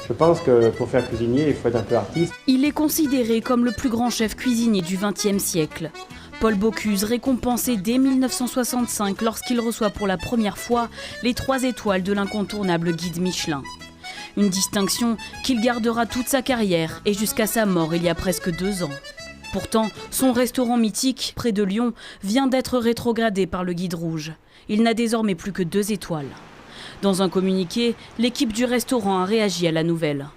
Je pense que pour faire cuisinier, il faut être un peu artiste. Il est considéré comme le plus grand chef cuisinier du XXe siècle. Paul Bocuse, récompensé dès 1965 lorsqu'il reçoit pour la première fois les 3 étoiles de l'incontournable guide Michelin. Une distinction qu'il gardera toute sa carrière et jusqu'à sa mort il y a presque 2 ans. Pourtant, son restaurant mythique, près de Lyon, vient d'être rétrogradé par le Guide Rouge. Il n'a désormais plus que 2 étoiles. Dans un communiqué, l'équipe du restaurant a réagi à la nouvelle.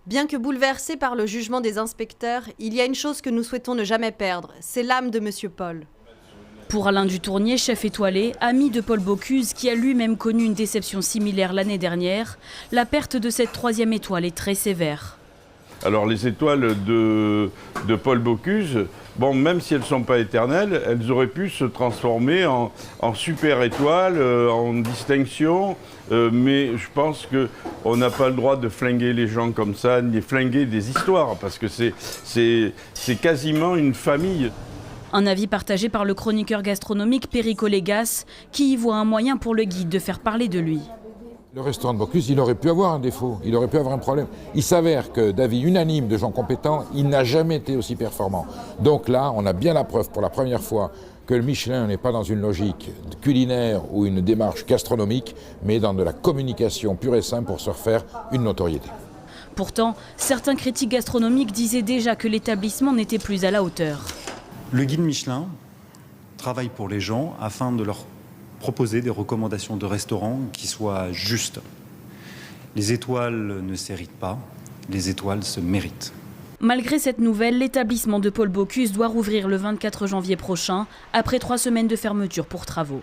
Bien que bouleversé par le jugement des inspecteurs, il y a une chose que nous souhaitons ne jamais perdre, c'est l'âme de Monsieur Paul. Pour Alain Dutournier, chef étoilé, ami de Paul Bocuse, qui a lui-même connu une déception similaire l'année dernière, la perte de cette 3e étoile est très sévère. Alors les étoiles de Paul Bocuse, bon, même si elles ne sont pas éternelles, elles auraient pu se transformer en super étoiles, en distinction. Mais je pense qu'on n'a pas le droit de flinguer les gens comme ça, ni flinguer des histoires, parce que c'est quasiment une famille. Un avis partagé par le chroniqueur gastronomique Perico Légas, qui y voit un moyen pour le guide de faire parler de lui. Le restaurant de Bocuse, il aurait pu avoir un défaut, il aurait pu avoir un problème. Il s'avère que d'avis unanime de gens compétents, il n'a jamais été aussi performant. Donc là, on a bien la preuve pour la première fois que le Michelin n'est pas dans une logique culinaire ou une démarche gastronomique, mais dans de la communication pure et simple pour se refaire une notoriété. Pourtant, certains critiques gastronomiques disaient déjà que l'établissement n'était plus à la hauteur. Le guide Michelin travaille pour les gens afin de leur proposer des recommandations de restaurants qui soient justes. Les étoiles ne s'héritent pas, les étoiles se méritent. Malgré cette nouvelle, l'établissement de Paul Bocuse doit rouvrir le 24 janvier prochain, après 3 semaines de fermeture pour travaux.